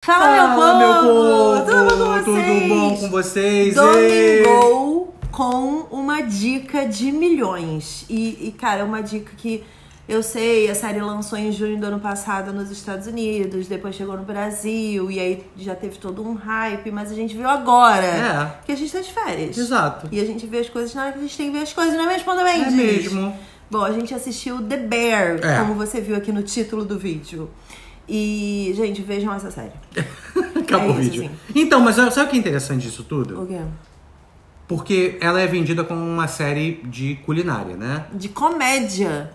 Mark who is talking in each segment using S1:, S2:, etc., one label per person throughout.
S1: Fala, meu povo!
S2: Tudo bom com vocês?
S1: Tudo bom com vocês?
S2: Domingou com uma dica de milhões. Cara, é uma dica que eu sei, a série lançou em junho do ano passado nos Estados Unidos, depois chegou no Brasil, e aí já teve todo um hype, mas a gente viu agora que a gente tá de férias.
S1: Exato.
S2: E a gente vê as coisas na hora que a gente tem que ver as coisas, não é mesmo, Ponto Mendes?
S1: É mesmo.
S2: Bom, a gente assistiu The Bear, como você viu aqui no título do vídeo. E, gente, vejam essa série.
S1: Acabou o vídeo. Assim. Então, mas sabe o que é interessante disso tudo?
S2: O quê?
S1: Porque ela é vendida como uma série de culinária, né?
S2: De comédia.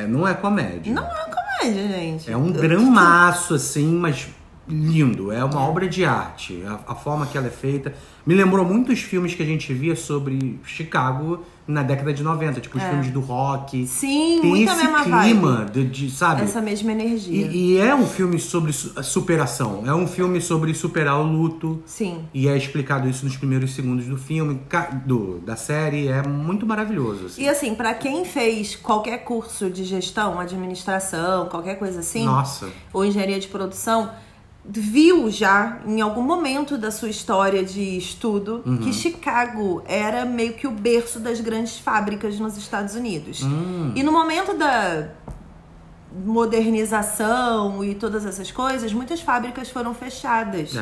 S1: Não é comédia.
S2: Não é comédia, gente.
S1: É um dramaço, assim, mas lindo. É uma obra de arte. A forma que ela é feita. Me lembrou muitos filmes que a gente via sobre Chicago na década de 90. Tipo os filmes do rock.
S2: Sim,
S1: tem
S2: muita
S1: esse
S2: mesma
S1: clima
S2: vibe.
S1: sabe?
S2: Essa mesma energia.
S1: E é um filme sobre superação. É um filme sobre superar o luto.
S2: Sim.
S1: E é explicado isso nos primeiros segundos do filme, da série. É muito maravilhoso. Assim.
S2: E assim, pra quem fez qualquer curso de gestão, administração, qualquer coisa assim.
S1: Nossa.
S2: Ou engenharia de produção, viu já em algum momento da sua história de estudo que Chicago era meio que o berço das grandes fábricas nos Estados Unidos. E no momento da modernização e todas essas coisas, muitas fábricas foram fechadas.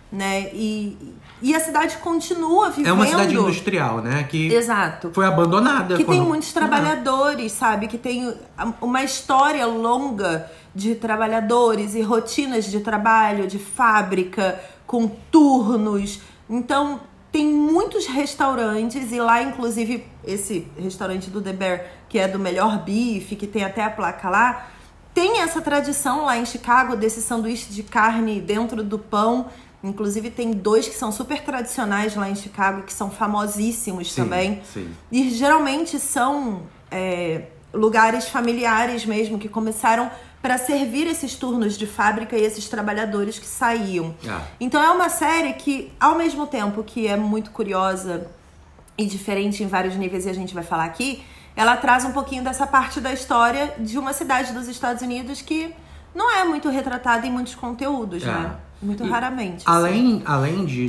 S2: Né? E a cidade continua vivendo...
S1: É uma cidade industrial, né? Que
S2: Exato.
S1: Foi abandonada.
S2: Que tem muitos trabalhadores, sabe? Que tem uma história longa de trabalhadores e rotinas de trabalho, de fábrica, com turnos. Então, tem muitos restaurantes e lá, inclusive, esse restaurante do The Bear, que é do melhor bife, que tem até a placa lá, tem essa tradição lá em Chicago desse sanduíche de carne dentro do pão. Inclusive tem dois que são super tradicionais lá em Chicago, que são famosíssimos também.
S1: Sim.
S2: E geralmente são lugares familiares mesmo, que começaram para servir esses turnos de fábrica e esses trabalhadores que saíam. Então é uma série que, ao mesmo tempo que é muito curiosa e diferente em vários níveis, e a gente vai falar aqui, ela traz um pouquinho dessa parte da história de uma cidade dos Estados Unidos que não é muito retratada em muitos conteúdos, né? Muito raramente.
S1: Além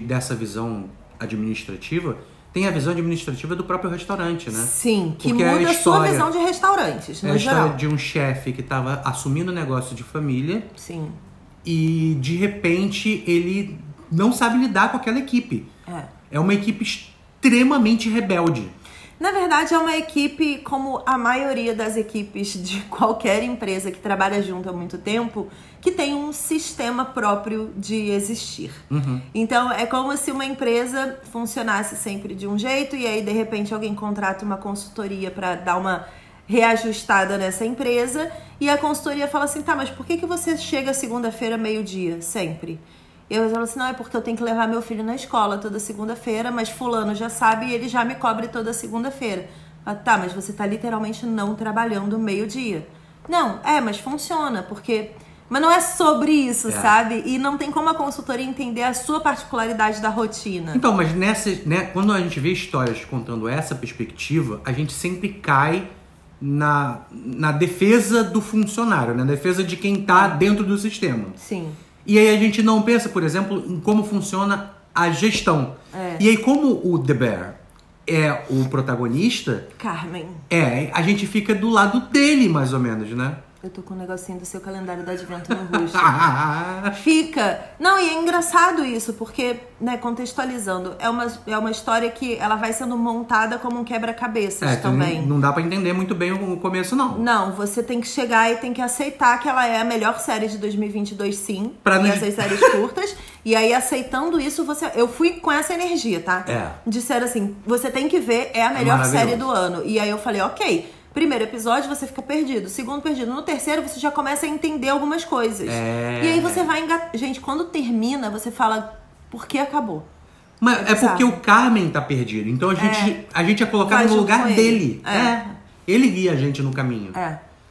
S1: dessa visão administrativa, tem a visão administrativa do próprio restaurante, né?
S2: Sim, que muda a sua visão de restaurantes, no geral.
S1: É a história de um chefe que estava assumindo um negócio de família.
S2: Sim.
S1: E, de repente, ele não sabe lidar com aquela equipe. É uma equipe extremamente rebelde.
S2: Na verdade, é uma equipe, como a maioria das equipes de qualquer empresa que trabalha junto há muito tempo, que tem um sistema próprio de existir. Então, é como se uma empresa funcionasse sempre de um jeito e aí, de repente, alguém contrata uma consultoria para dar uma reajustada nessa empresa e a consultoria fala assim, tá, mas por que você chega segunda-feira meio-dia, sempre? E eu falo assim, não, é porque eu tenho que levar meu filho na escola toda segunda-feira, mas fulano já sabe e ele já me cobre toda segunda-feira. Tá, mas você tá literalmente não trabalhando meio-dia. Não, mas funciona, porque... Mas não é sobre isso, sabe? E não tem como a consultoria entender a sua particularidade da rotina.
S1: Então, mas quando a gente vê histórias contando essa perspectiva, a gente sempre cai na defesa do funcionário, na defesa de quem tá dentro do sistema.
S2: Sim.
S1: E aí a gente não pensa, por exemplo, em como funciona a gestão. E aí, como o The Bear é o protagonista...
S2: Carmen.
S1: A gente fica do lado dele, mais ou menos, né?
S2: Eu tô com um negocinho do seu calendário do advento no rosto. Fica. Não, e é engraçado isso, porque, né, contextualizando, é uma história que ela vai sendo montada como um quebra-cabeças também.
S1: Não dá pra entender muito bem o começo, não.
S2: Não, você tem que chegar e tem que aceitar que ela é a melhor série de 2022, sim. Essas séries curtas. E aí, aceitando isso, eu fui com essa energia, tá? Disseram assim, você tem que ver, é a melhor série do ano. E aí eu falei, ok. Primeiro episódio, você fica perdido. Segundo, perdido. No terceiro, você já começa a entender algumas coisas. E aí você vai engatar. Gente, quando termina, você fala, por que acabou?
S1: Mas é porque o Carmen tá perdido. Então a gente é colocado no lugar dele. Ele guia a gente no caminho.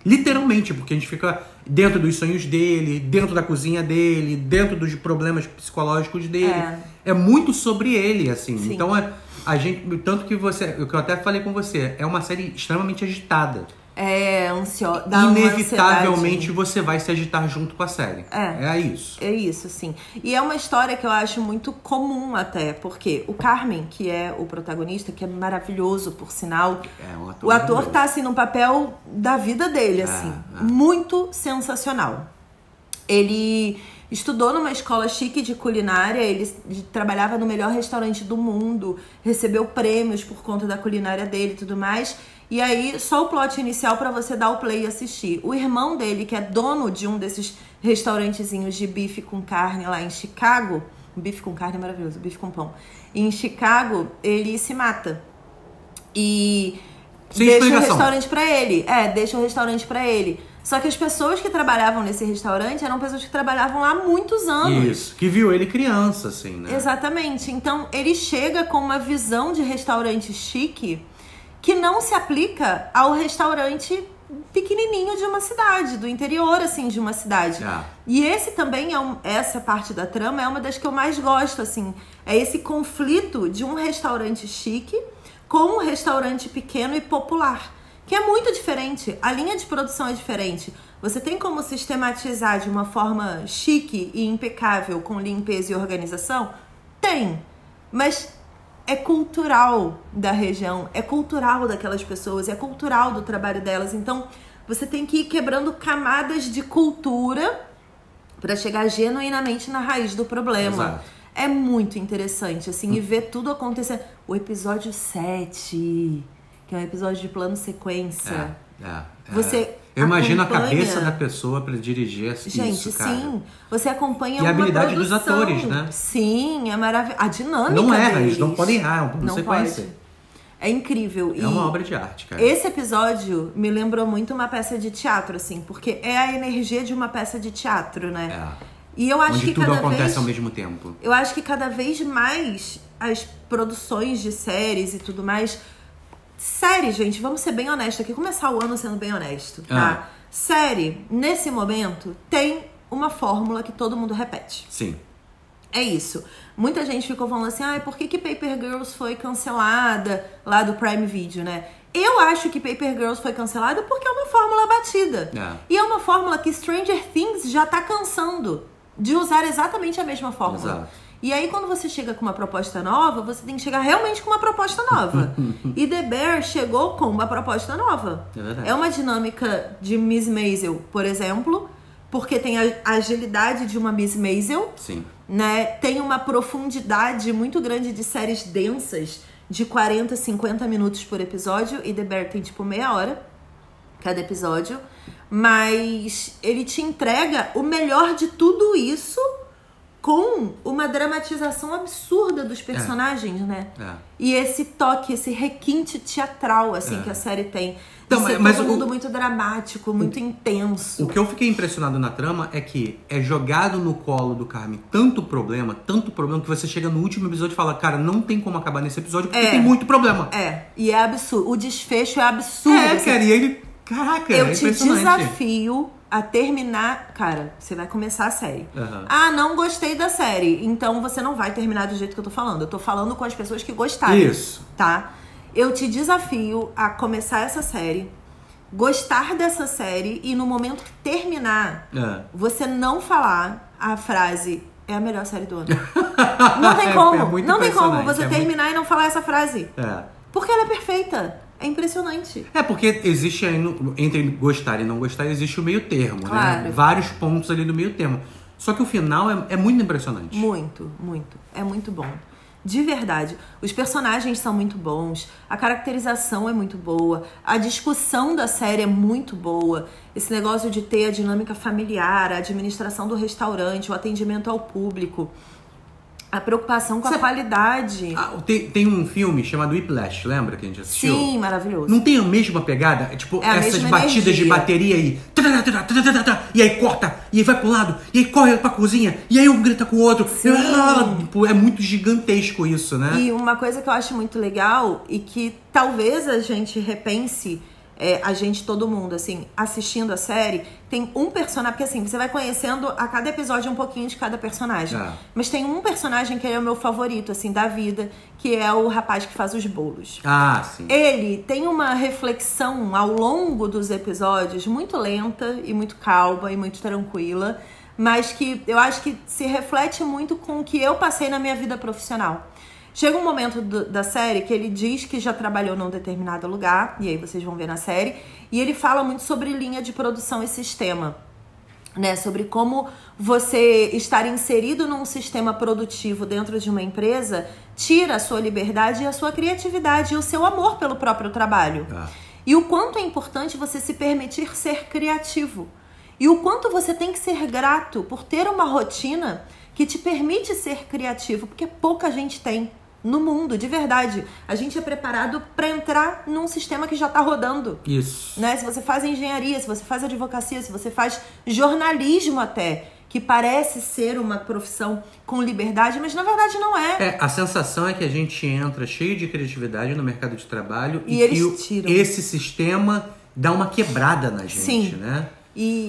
S1: Literalmente, porque a gente fica dentro dos sonhos dele, dentro da cozinha dele, dentro dos problemas psicológicos dele. É muito sobre ele, assim. Sim. Então a gente, tanto que eu até falei com você, é uma série extremamente agitada. inevitavelmente você vai se agitar junto com a série. É isso.
S2: É isso, sim. E é uma história que eu acho muito comum até, porque o Carmen, que é o protagonista, que é maravilhoso, por sinal, o ator tá assim no papel da vida dele, assim, muito sensacional. Ele estudou numa escola chique de culinária, ele trabalhava no melhor restaurante do mundo, recebeu prêmios por conta da culinária dele e tudo mais. E aí, só o plot inicial pra você dar o play e assistir. O irmão dele, que é dono de um desses restaurantezinhos de bife com carne lá em Chicago, bife com carne é maravilhoso, bife com pão. Em Chicago, ele se mata. E deixa o restaurante pra ele. Deixa o restaurante pra ele. Só que as pessoas que trabalhavam nesse restaurante eram pessoas que trabalhavam lá há muitos anos.
S1: Isso, que viu ele criança, assim, né?
S2: Exatamente. Então, ele chega com uma visão de restaurante chique que não se aplica ao restaurante pequenininho de uma cidade, do interior, assim, de uma cidade. E esse também essa parte da trama é uma das que eu mais gosto, assim. É esse conflito de um restaurante chique com um restaurante pequeno e popular. Que é muito diferente, a linha de produção é diferente. Você tem como sistematizar de uma forma chique e impecável, com limpeza e organização? Tem, mas é cultural da região, é cultural daquelas pessoas, é cultural do trabalho delas. Então, você tem que ir quebrando camadas de cultura para chegar genuinamente na raiz do problema.
S1: Exato.
S2: É muito interessante, assim, e ver tudo acontecendo. O episódio 7... que é um episódio de plano sequência. Você
S1: eu imagino a cabeça da pessoa pra dirigir
S2: Gente,
S1: isso, cara.
S2: Sim. Você acompanha
S1: e a habilidade
S2: produção.
S1: dos atores, né?
S2: Sim, é maravilhoso. A dinâmica
S1: não erra,
S2: deles.
S1: eles não podem errar, é um plano sequência.
S2: Pode. É incrível.
S1: É uma obra de arte, cara.
S2: Esse episódio me lembrou muito uma peça de teatro, assim, porque é a energia de uma peça de teatro, né? E eu acho
S1: onde
S2: que
S1: tudo acontece ao mesmo tempo.
S2: Eu acho que cada vez mais as produções de séries e tudo mais... Série, gente, vamos ser bem honestos aqui. Começar o ano sendo bem honesto, tá? Série, nesse momento, tem uma fórmula que todo mundo repete.
S1: Sim.
S2: É isso. Muita gente ficou falando assim, por que Paper Girls foi cancelada lá do Prime Video, né? Eu acho que Paper Girls foi cancelada porque é uma fórmula batida. E é uma fórmula que Stranger Things já tá cansando de usar exatamente a mesma fórmula.
S1: Exato.
S2: E aí, quando você chega com uma proposta nova, você tem que chegar realmente com uma proposta nova. E The Bear chegou com uma proposta nova. É uma dinâmica de Miss Maisel, por exemplo, porque tem a agilidade de uma Miss Maisel.
S1: Sim.
S2: Né? Tem uma profundidade muito grande de séries densas, de 40, 50 minutos por episódio. E The Bear tem, tipo, meia hora cada episódio. Mas ele te entrega o melhor de tudo isso... com uma dramatização absurda dos personagens, né? E esse toque, esse requinte teatral, assim, que a série tem. Então, mas todo mundo muito dramático, muito intenso.
S1: O que eu fiquei impressionado na trama é que é jogado no colo do Carmen tanto problema, que você chega no último episódio e fala, cara, não tem como acabar nesse episódio porque tem muito problema.
S2: E é absurdo. O desfecho é absurdo.
S1: Cara, e ele... Caraca,
S2: eu te desafio a terminar... Cara, você vai começar a série. Não gostei da série. Então você não vai terminar do jeito que eu tô falando. Eu tô falando com as pessoas que gostaram.
S1: Isso.
S2: Tá? Eu te desafio a começar essa série, gostar dessa série e no momento que terminar, você não falar a frase... É a melhor série do ano. Não tem como. Não tem como você terminar e não falar essa frase. Porque ela é perfeita. É impressionante.
S1: Porque existe aí, entre gostar e não gostar, existe o meio termo, né? Vários pontos ali do meio termo. Só que o final é muito impressionante.
S2: Muito, muito. É muito bom. De verdade. Os personagens são muito bons, a caracterização é muito boa, a discussão da série é muito boa. Esse negócio de ter a dinâmica familiar, a administração do restaurante, o atendimento ao público... A preocupação com a qualidade.
S1: Tem um filme chamado Whiplash, lembra que a gente assistiu?
S2: Sim, maravilhoso.
S1: Não tem a mesma pegada? Tipo, essas batidas de bateria aí. E aí corta, e aí vai pro lado, e aí corre pra cozinha, e aí um grita com o outro. É muito gigantesco isso, né?
S2: E uma coisa que eu acho muito legal e que talvez a gente repense todo mundo, assim, assistindo a série, tem um personagem, porque assim, você vai conhecendo a cada episódio um pouquinho de cada personagem. Mas tem um personagem que é o meu favorito, assim, da vida, que é o rapaz que faz os bolos.
S1: Sim.
S2: Ele tem uma reflexão ao longo dos episódios muito lenta e muito calma e muito tranquila, mas que eu acho que se reflete muito com o que eu passei na minha vida profissional. Chega um momento da série que ele diz que já trabalhou num determinado lugar, e aí vocês vão ver na série, e ele fala muito sobre linha de produção e sistema, né? Sobre como você estar inserido num sistema produtivo dentro de uma empresa tira a sua liberdade e a sua criatividade e o seu amor pelo próprio trabalho. E o quanto é importante você se permitir ser criativo. E o quanto você tem que ser grato por ter uma rotina que te permite ser criativo, porque pouca gente tem no mundo, de verdade. A gente é preparado para entrar num sistema que já tá rodando.
S1: Isso.
S2: Né? Se você faz engenharia, se você faz advocacia, se você faz jornalismo até, que parece ser uma profissão com liberdade, mas na verdade não é.
S1: A sensação é que a gente entra cheio de criatividade no mercado de trabalho
S2: e eles tiram.
S1: Esse sistema dá uma quebrada na gente,
S2: Sim.
S1: né?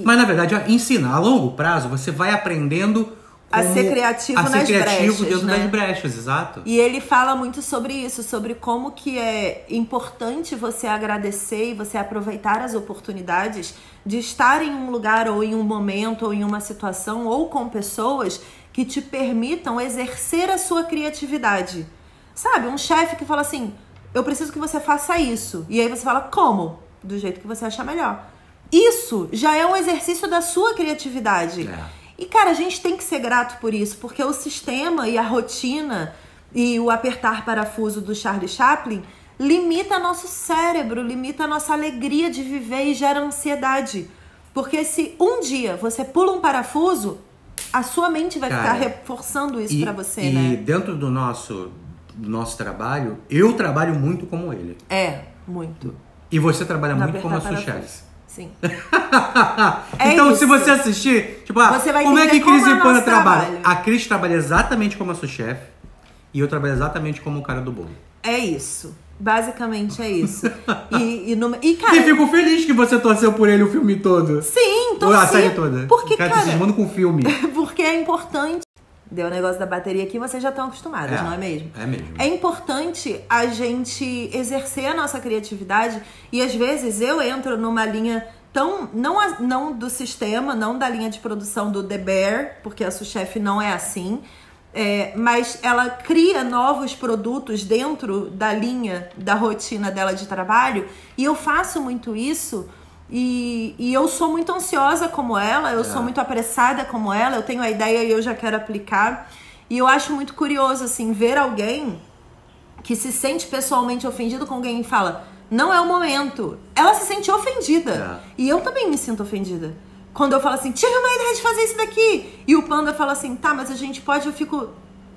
S1: Mas na verdade, ensina a longo prazo, você vai aprendendo
S2: a ser criativo nas brechas,
S1: dentro
S2: né?
S1: das brechas, exato.
S2: E ele fala muito sobre isso, sobre como que é importante você agradecer e você aproveitar as oportunidades de estar em um lugar ou em um momento ou em uma situação ou com pessoas que te permitam exercer a sua criatividade. Sabe, um chefe que fala assim, eu preciso que você faça isso. E aí você fala, como? Do jeito que você achar melhor. Isso já é um exercício da sua criatividade. E, cara, a gente tem que ser grato por isso, porque o sistema e a rotina e o apertar parafuso do Charlie Chaplin limita nosso cérebro, limita a nossa alegria de viver e gera ansiedade. Porque se um dia você pula um parafuso, a sua mente vai ficar reforçando isso pra você, né?
S1: E dentro do nosso trabalho, eu trabalho muito como ele.
S2: Muito.
S1: E você trabalha muito como a sua chefe.
S2: Sim.
S1: Então,
S2: isso.
S1: se você assistir, tipo,
S2: você vai
S1: como é que Cris e Panda trabalham?
S2: trabalho.
S1: A Cris trabalha exatamente como a sua chefe e eu trabalho exatamente como o cara do bolo.
S2: É isso. Basicamente é isso. E, cara...
S1: E fico feliz que você torceu por ele o filme todo.
S2: Sim, torci.
S1: A série toda.
S2: Porque,
S1: cara, se cismando com o filme.
S2: Porque é importante. Deu o negócio da bateria aqui, vocês já estão acostumados, não é mesmo?
S1: É mesmo.
S2: É importante a gente exercer a nossa criatividade e às vezes eu entro numa linha tão... Não do sistema, não da linha de produção do The Bear, porque a sua chefe não é assim, mas ela cria novos produtos dentro da linha da rotina dela de trabalho e eu faço muito isso. E eu sou muito ansiosa como ela, eu sou muito apressada como ela, eu tenho a ideia e eu já quero aplicar. E eu acho muito curioso, assim, ver alguém que se sente pessoalmente ofendido com alguém e fala, não é o momento. Ela se sente ofendida. E eu também me sinto ofendida. Quando eu falo assim, tive uma ideia de fazer isso daqui. E o Panda fala assim, tá, mas a gente pode, eu fico,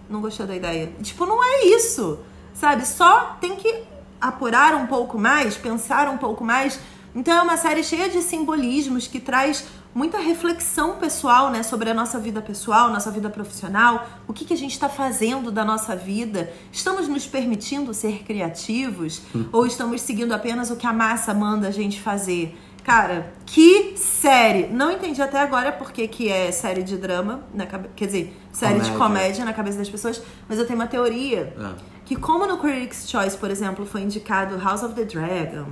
S2: não gostei da ideia. Tipo, não é isso, sabe? Só tem que apurar um pouco mais, pensar um pouco mais. Então é uma série cheia de simbolismos que traz muita reflexão pessoal, né, sobre a nossa vida pessoal, nossa vida profissional, o que a gente está fazendo da nossa vida, estamos nos permitindo ser criativos ou estamos seguindo apenas o que a massa manda a gente fazer? Cara, que série! Não entendi até agora porque que é série de drama, quer dizer, série de comédia na cabeça das pessoas, mas eu tenho uma teoria que como no Critics' Choice, por exemplo, foi indicado House of the Dragon,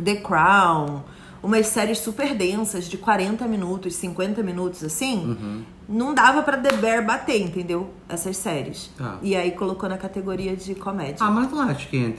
S2: The Crown, umas séries super densas de 40 minutos, 50 minutos, assim, não dava pra The Bear bater, entendeu? Essas séries. E aí colocou na categoria de comédia.
S1: Mas não acho que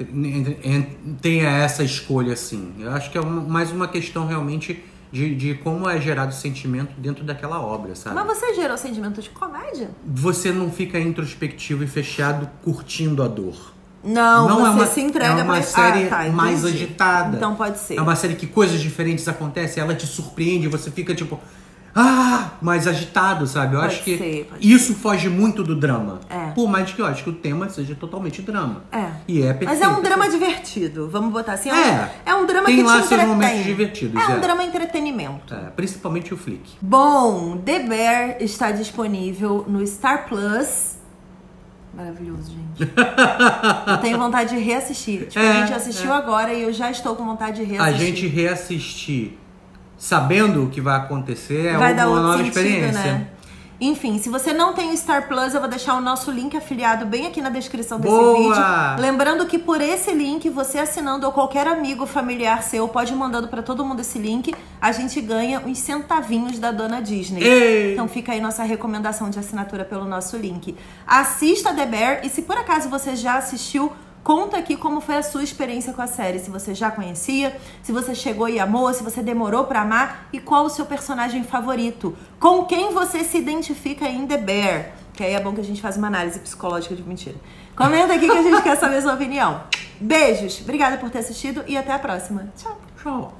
S1: tenha essa escolha, assim. Eu acho que é mais uma questão realmente de como é gerado o sentimento dentro daquela obra, sabe?
S2: Mas você gerou sentimento de comédia?
S1: Você não fica introspectivo e fechado curtindo a dor.
S2: Não, você se entrega.
S1: É uma série mais agitada.
S2: Então pode ser.
S1: É uma série que coisas diferentes acontecem, ela te surpreende, você fica tipo... mais agitado, sabe? Eu acho que isso foge muito do drama. Por mais que eu acho que o tema seja totalmente drama. E é perfeito.
S2: Mas é um drama divertido, vamos botar assim. É um drama
S1: que te entretém. Tem lá seus momentos divertidos.
S2: É um drama entretenimento.
S1: Principalmente o Flick.
S2: Bom, The Bear está disponível no Star Plus. Maravilhoso, gente. Eu tenho vontade de reassistir. Tipo, a gente assistiu agora e eu já estou com vontade de reassistir.
S1: A gente reassistir sabendo o que vai acontecer
S2: vai dar
S1: uma
S2: outro
S1: nova
S2: sentido,
S1: experiência.
S2: Né? Enfim, se você não tem o Star Plus, eu vou deixar o nosso link afiliado bem aqui na descrição desse vídeo. Lembrando que por esse link, você assinando ou qualquer amigo familiar seu, pode ir mandando pra todo mundo esse link, a gente ganha uns centavinhos da dona Disney.
S1: Ei.
S2: Então fica aí nossa recomendação de assinatura pelo nosso link. Assista The Bear e se por acaso você já assistiu, conta aqui como foi a sua experiência com a série. Se você já conhecia, se você chegou e amou, se você demorou pra amar e qual o seu personagem favorito. Com quem você se identifica em The Bear. Que aí é bom que a gente faz uma análise psicológica de mentira. Comenta aqui que a gente quer saber a sua opinião. Beijos, obrigada por ter assistido e até a próxima. Tchau.
S1: Tchau.